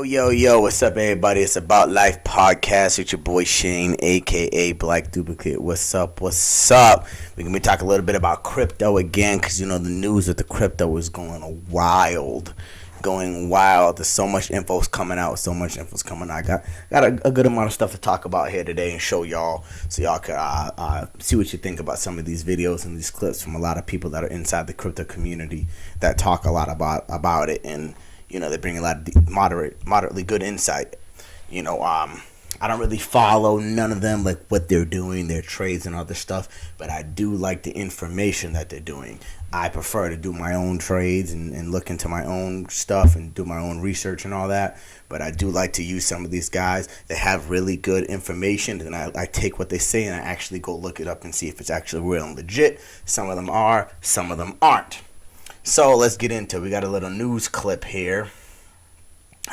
Yo, what's up, everybody? It's About Life Podcast with your boy Shane, aka Black Duplicate. What's up? We're going to be talking a little bit about crypto again, because you know the news with the crypto is going wild. There's so much info's coming out. I got a good amount of stuff to talk about here today and show y'all, so y'all can see what you think about some of these videos and these clips from a lot of people that are inside the crypto community that talk a lot about it, and you know, they bring a lot of moderately good insight. You know, I don't really follow none of them, like what they're doing, their trades and other stuff, but I do like the information that they're doing. I prefer to do my own trades and look into my own stuff and do my own research and all that, but I do like to use some of these guys. They have really good information, and I take what they say and I actually go look it up and see if it's actually real and legit. Some of them are, some of them aren't. So let's get into it. We got a little news clip here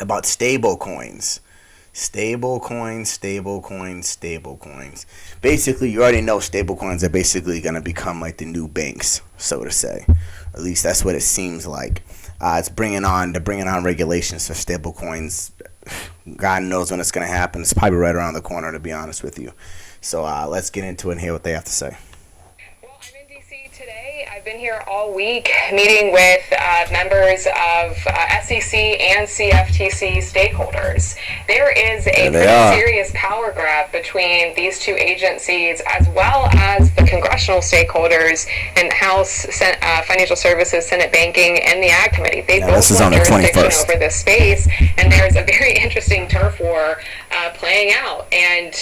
about stable coins. Stable coins. Basically, you already know stable coins are basically going to become like the new banks, so to say. At least that's what it seems like. They're bringing on regulations for stable coins. God knows when it's going to happen. It's probably right around the corner, to be honest with you. So let's get into it and hear what they have to say. I've been here all week meeting with members of SEC and CFTC stakeholders. There is a pretty serious power grab between these two agencies, as well as the congressional stakeholders and House Financial Services, Senate Banking, and the Ag Committee. They both want jurisdiction over this space, and there's a very interesting turf war playing out. And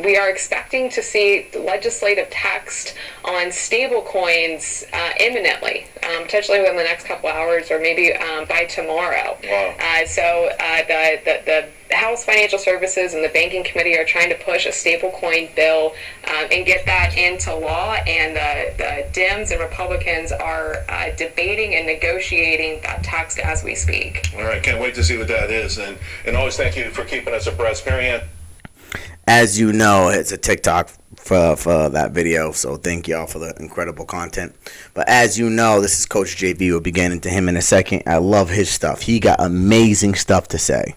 we are expecting to see legislative text on stable coins imminently, potentially within the next couple hours, or maybe by tomorrow. Wow. So the House Financial Services and the Banking Committee are trying to push a stablecoin bill and get that into law, and the Dems and Republicans are debating and negotiating that text as we speak. All right, can't wait to see what that is, and always thank you for keeping us abreast. Marianne? As you know, it's a TikTok for that video, so thank y'all for the incredible content. But as you know, this is Coach JV. We'll be getting into him in a second. I love his stuff. He got amazing stuff to say.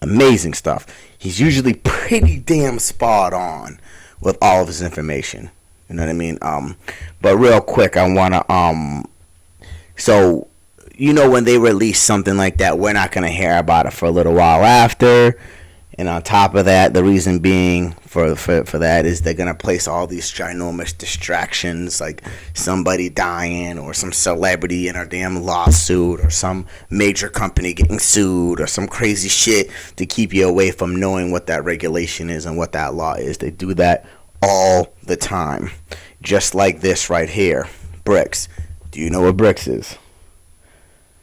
Amazing stuff. He's usually pretty damn spot on with all of his information. You know what I mean? But real quick, I want to so you know, when they release something like that, we're not going to hear about it for a little while after. And on top of that, the reason being for that is they're going to place all these ginormous distractions, like somebody dying or some celebrity in a damn lawsuit or some major company getting sued or some crazy shit to keep you away from knowing what that regulation is and what that law is. They do that all the time. Just like this right here. BRICS. Do you know what BRICS is?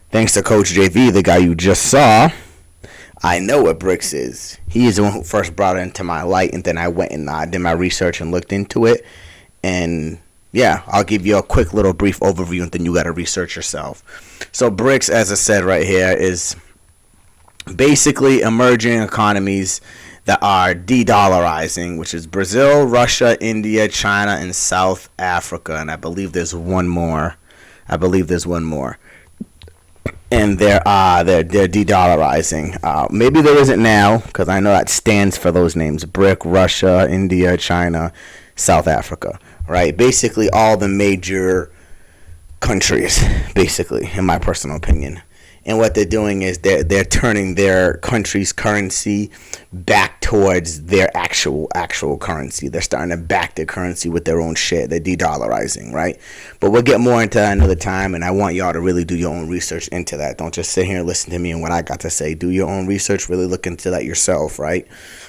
Thanks to Coach JV, the guy you just saw, I know what BRICS is. He is the one who first brought it into my light, and then I went and did my research and looked into it. And yeah, I'll give you a quick little brief overview, and then you got to research yourself. So BRICS, as I said right here, is basically emerging economies that are de-dollarizing, which is Brazil, Russia, India, China, and South Africa. And I believe there's one more. And they're de-dollarizing. Maybe there isn't now, because I know that stands for those names: BRIC, Russia, India, China, South Africa. Right? Basically, all the major countries. Basically, in my personal opinion. And what they're doing is they're turning their country's currency back towards their actual currency. They're starting to back their currency with their own shit. They're de-dollarizing, right? But we'll get more into that another time, and I want y'all to really do your own research into that. Don't just sit here and listen to me and what I got to say. Do your own research. Really look into that yourself, right?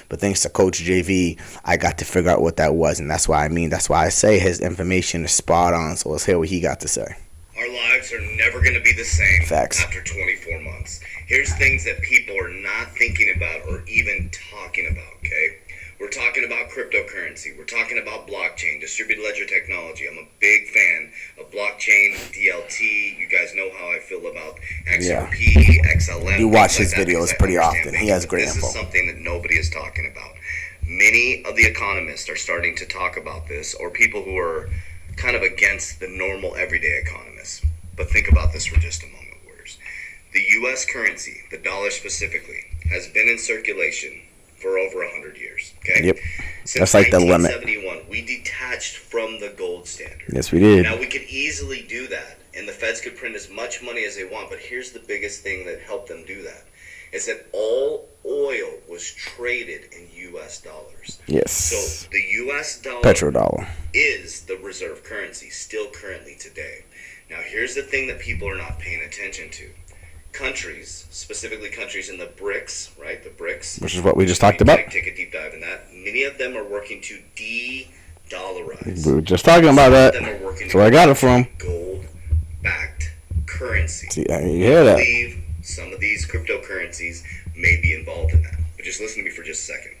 But thanks to Coach JV, I got to figure out what that was, and that's why I say his information is spot on. So let's hear what he got to say. Our lives are never going to be the same Facts. After 24 months. Here's things that people are not thinking about or even talking about, okay? We're talking about cryptocurrency. We're talking about blockchain, distributed ledger technology. I'm a big fan of blockchain, DLT. You guys know how I feel about XRP, XLM. You watch his videos pretty often. He has great info. This is something that nobody is talking about. Many of the economists are starting to talk about this, or people who are kind of against the normal everyday economists. But think about this for just a moment, Warriors. The U.S. currency, the dollar specifically, has been in circulation for over 100 years. Okay. Yep. Since That's like the limit. 1971, we detached from the gold standard. Yes, we did. Now we could easily do that, and the feds could print as much money as they want. But here's the biggest thing that helped them do that: is that all oil was traded in U.S. dollars. Yes. So the U.S. dollar Petrodollar is the reserve currency still currently today. Now here's the thing that people are not paying attention to. Countries, specifically countries in the BRICS, right? The BRICS. which is what we just talked about. Take a deep dive in that. Many of them are working to de-dollarize. We were just talking about that. Some of them are working That's where I got it from. Gold-backed currency. See, you hear that? I believe some of these cryptocurrencies may be involved in that. But just listen to me for just a second.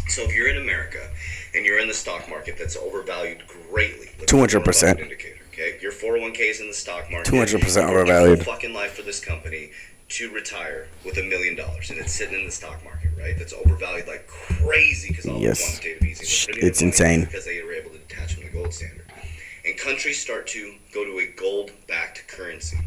So if you're in America and you're in the stock market that's overvalued greatly, 200%. Indicator, okay? Your 401k is in the stock market. 200% You're overvalued. working your fucking life for this company to retire with $1 million, and it's sitting in the stock market, right? That's overvalued like crazy because all Yes. the quantitative easing. It's insane. Because they were able to detach from the gold standard. And countries start to go to a gold-backed currency.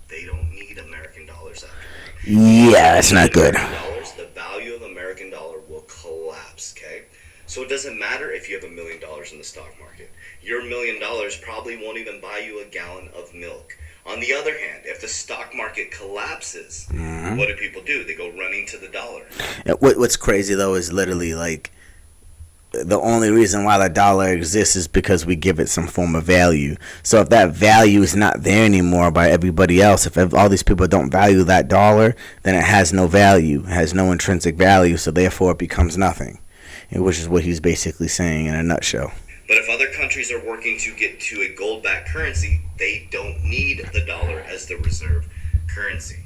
They don't need American dollars after that. Yeah, that's not good. Dollars, the value of American dollar will collapse, okay? So it doesn't matter if you have $1 million in the stock market. Your $1 million probably won't even buy you a gallon of milk. On the other hand, if the stock market collapses, what do people do? They go running to the dollar. What's crazy though is literally like the only reason why the dollar exists is because we give it some form of value. So if that value is not there anymore by everybody else, if all these people don't value that dollar, then it has no value, it has no intrinsic value, so therefore it becomes nothing, which is what he's basically saying in a nutshell. But if other countries are working to get to a gold-backed currency, they don't need the dollar as the reserve currency.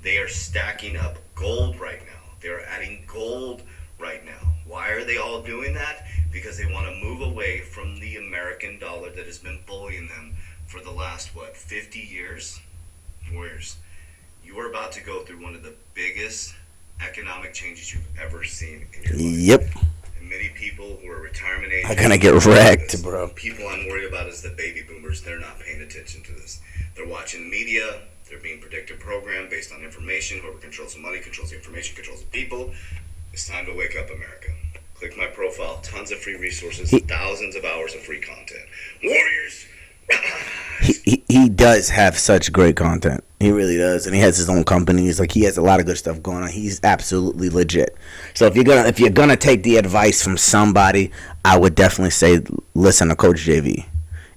They are stacking up gold right now. They're adding gold right now. Why are they all doing that? Because they want to move away from the American dollar that has been bullying them for the last, 50 years? Warriors, you are about to go through one of the biggest economic changes you've ever seen in your life. Yep. And many people who are retirement age I'm gonna get wrecked, bro. People I'm worried about is the baby boomers. They're not paying attention to this. They're watching the media. They're being predictive programmed based on information. Whoever controls the money controls the information, controls the people. It's time to wake up, America. Click my profile. Tons of free resources. Thousands of hours of free content. Warriors! He does have such great content. He really does, and he has his own companies. Like, he has a lot of good stuff going on. He's absolutely legit. So if you're gonna take the advice from somebody, I would definitely say listen to Coach JV,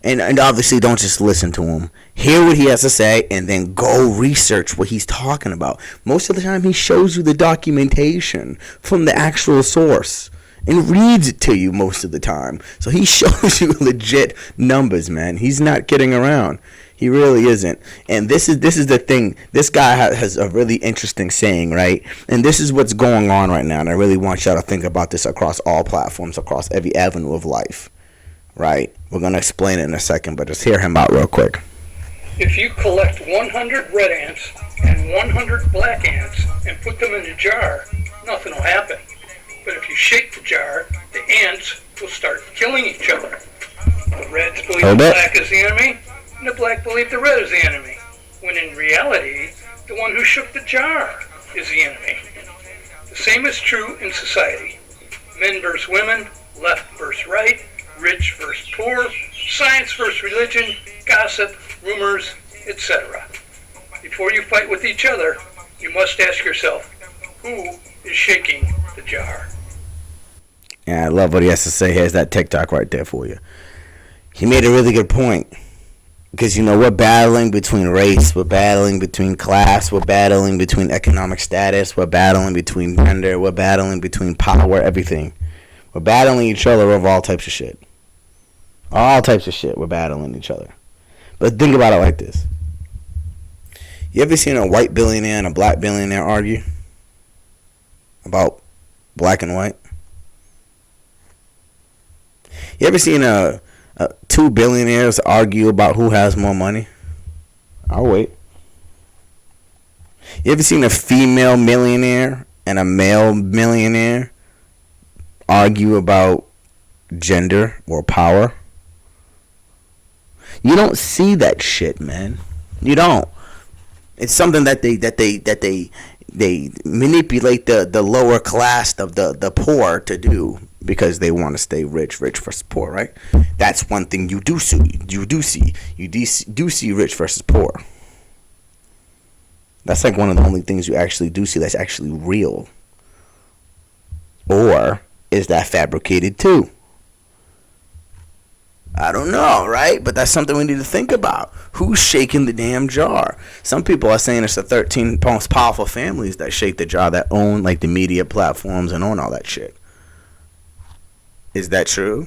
and obviously don't just listen to him. Hear what he has to say, and then go research what he's talking about. Most of the time, he shows you the documentation from the actual source and reads it to you most of the time. So he shows you legit numbers, man. He's not kidding around. He really isn't. And this is the thing. This guy has a really interesting saying, right? And this is what's going on right now. And I really want y'all to think about this across all platforms, across every avenue of life, right? We're going to explain it in a second, but just hear him out real quick. If you collect 100 red ants and 100 black ants and put them in a jar, nothing will happen. But if you shake the jar, the ants will start killing each other. The reds believe the black is the enemy, and the black believe the red is the enemy. When in reality, the one who shook the jar is the enemy. The same is true in society. Men versus women, left versus right, rich versus poor, science versus religion, gossip, rumors, etc. Before you fight with each other, you must ask yourself, who is shaking the jar? Yeah, I love what he has to say. Here's that TikTok right there for you. He made a really good point. Because, we're battling between race, we're battling between class, we're battling between economic status, we're battling between gender, we're battling between power, everything. We're battling each other over all types of shit. All types of shit, we're battling each other. But think about it like this. You ever seen a white billionaire and a black billionaire argue about black and white? You ever seen two billionaires argue about who has more money? I'll wait. You ever seen a female millionaire and a male millionaire argue about gender or power? You don't see that shit, man. You don't. It's something that they manipulate the lower class of the poor to do because they want to stay rich versus poor, right? That's one thing you do see. You do see rich versus poor. That's like one of the only things you actually do see that's actually real. Or is that fabricated too? I don't know, right? But that's something we need to think about. Who's shaking the damn jar? Some people are saying it's the 13 most powerful families that shake the jar, that own like the media platforms and own all that shit. Is that true?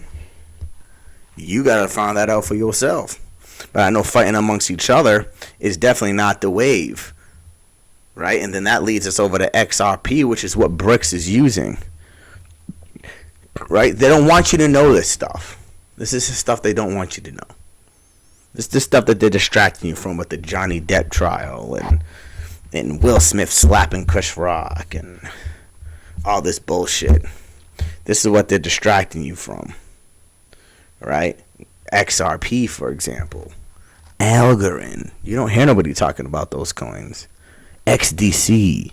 You gotta find that out for yourself. But I know fighting amongst each other is definitely not the wave, right? And then that leads us over to XRP, which is what BRICS is using, right? They don't want you to know this stuff. This is the stuff they don't want you to know. This is the stuff that they're distracting you from with the Johnny Depp trial and Will Smith slapping Chris Rock and all this bullshit. This is what they're distracting you from, right? XRP, for example. Algorand. You don't hear nobody talking about those coins. XDC.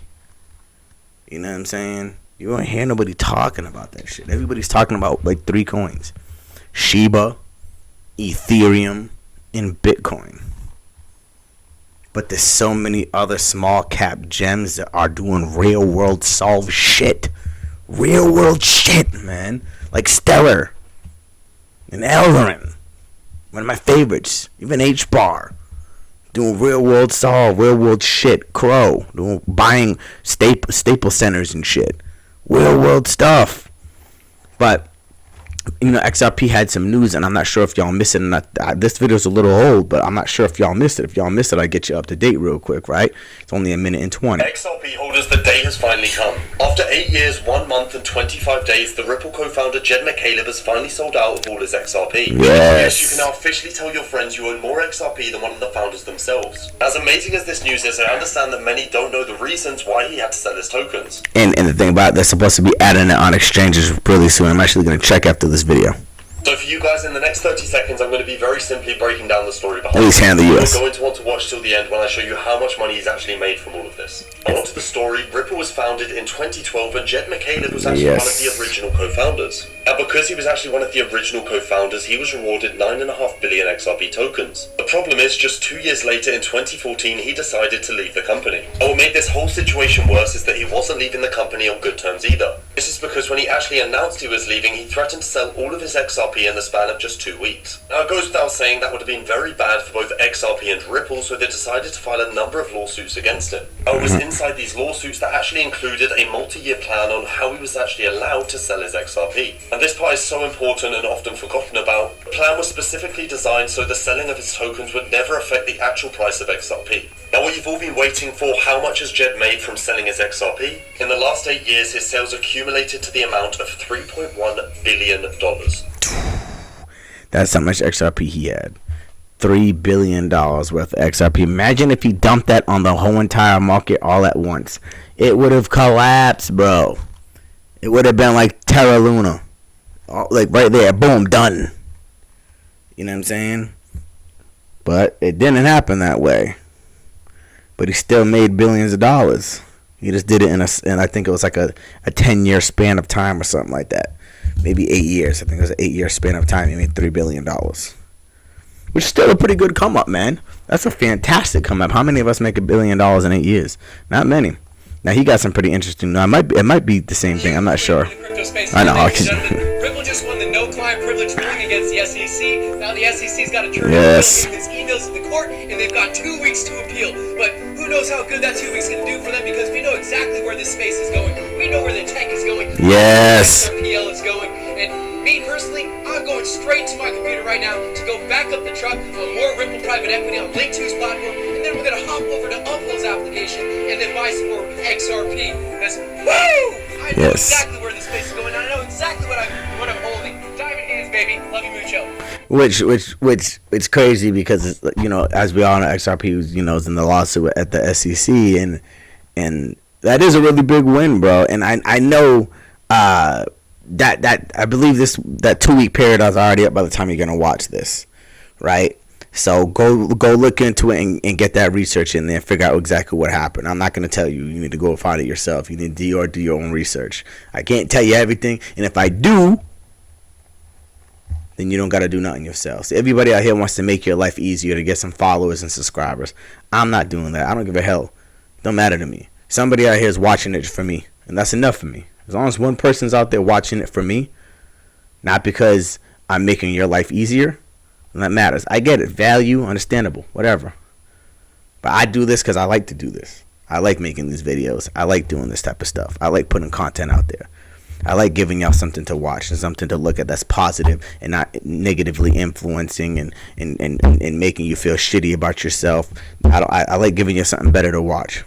You know what I'm saying? You don't hear nobody talking about that shit. Everybody's talking about like 3 coins. Shiba, Ethereum, and Bitcoin. But there's so many other small cap gems that are doing real world solve shit. Real world shit, man. Like Stellar and Algorand. One of my favorites. Even H-Bar. Doing real world solve, real world shit. Crow. Buying staple centers and shit. Real world stuff. But you know, XRP had some news, and I'm not sure if y'all missed it or not. This video's a little old, but I'm not sure if y'all missed it. If y'all missed it, I'll get you up to date real quick, right? It's only 1:20. XRP holders, the day has finally come. After 8 years, 1 month, and 25 days, the Ripple co-founder Jed McCaleb has finally sold out of all his XRP. Yes, you can now officially tell your friends you own more XRP than one of the founders themselves. As amazing as this news is, I understand that many don't know the reasons why he had to sell his tokens. And the thing about it, they're supposed to be adding it on exchanges really soon. I'm actually going to check after this video. So for you guys, in the next 30 seconds, I'm going to be very simply breaking down the story behind it. At least handle the US. You're going to want to watch till the end when I show you how much money he's actually made from all of this. On to the story. Ripple was founded in 2012 and Jed McCaleb was actually one of the original co-founders. Now because he was actually one of the original co-founders, he was rewarded 9.5 billion XRP tokens. The problem is, just 2 years later in 2014, he decided to leave the company. And what made this whole situation worse is that he wasn't leaving the company on good terms either. This is because when he actually announced he was leaving, he threatened to sell all of his XRP in the span of just 2 weeks. Now it goes without saying that would have been very bad for both XRP and Ripple, so they decided to file a number of lawsuits against him. Now it was inside these lawsuits that actually included a multi-year plan on how he was actually allowed to sell his XRP. And this part is so important and often forgotten about. The plan was specifically designed so the selling of his tokens would never affect the actual price of XRP. Now what you've all been waiting for, how much has Jed made from selling his XRP? In the last 8 years, his sales accumulated to the amount of $3.1 billion. That's how much XRP he had. $3 billion worth of XRP. Imagine if he dumped that on the whole entire market all at once. It would have collapsed, bro. It would have been like Terra Luna. Like right there. Boom. Done. You know what I'm saying? But it didn't happen that way. But he still made billions of dollars. He just did it in I think it was like a 10-year span of time or something like that. Maybe 8 years. I think it was an 8-year span of time. He made $3 billion. Which is still a pretty good come up, man. That's a fantastic come up. How many of us make $1 billion in 8 years? Not many. Now he got some pretty interesting. Now it might be the same thing. I'm not sure. I know. Ripple just won the no client privilege ruling against the SEC. Now the SEC's got a jury yes. his emails to the court, and they've got 2 weeks to appeal. But who knows how good that 2 weeks is going to do for them, because we know exactly where this space is going. We know where the tech is going. Yes. Where PL is going. And me personally, I'm going straight to my computer right now to go back up the truck on more Ripple private equity on Link 2's platform, and then we're going to hop over to Upload's application and then buy some more XRP. Because, woo! I know exactly where this space is going. I know exactly what I'm holding. Diamond hands, baby. Love you, mucho. Which it's crazy because, you know, as we all know, XRP, you know, is in the lawsuit at the SEC, and that is a really big win, bro. And I know that I believe that 2 week period is already up by the time you're gonna watch this, right? So go look into it and get that research in there and figure out exactly what happened. I'm not going to tell you. You need to go find it yourself. You need to do your own research. I can't tell you everything. And if I do, then you don't got to do nothing yourself. So everybody out here wants to make your life easier to get some followers and subscribers. I'm not doing that. I don't give a hell. Don't matter to me. Somebody out here is watching it for me. And that's enough for me. As long as one person's out there watching it for me, not because I'm making your life easier, and that matters. I get it. Value, understandable, whatever. But I do this because I like to do this. I like making these videos. I like doing this type of stuff. I like putting content out there. I like giving y'all something to watch and something to look at that's positive and not negatively influencing and making you feel shitty about yourself. I like giving you something better to watch.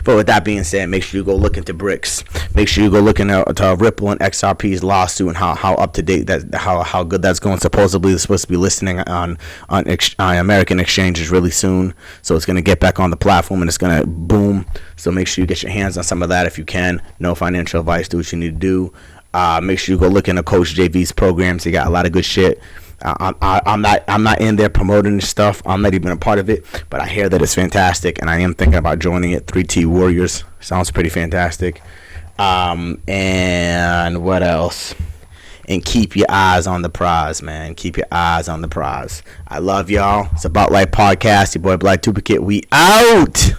But with that being said, make sure you go look into BRICS. Make sure you go look into Ripple and XRP's lawsuit and how up to date how good that's going. Supposedly they're supposed to be listing on American exchanges really soon, so it's gonna get back on the platform and it's gonna boom. So make sure you get your hands on some of that if you can. No financial advice. Do what you need to do. Make sure you go look into Coach JV's programs. He got a lot of good shit. I'm not in there promoting this stuff. I'm not even a part of it, but I hear that it's fantastic, and I am thinking about joining it. 3T Warriors sounds pretty fantastic. And what else? And keep your eyes on the prize, man. Keep your eyes on the prize. I love y'all. It's About Life Podcast. Your boy Black Duplicate. We out.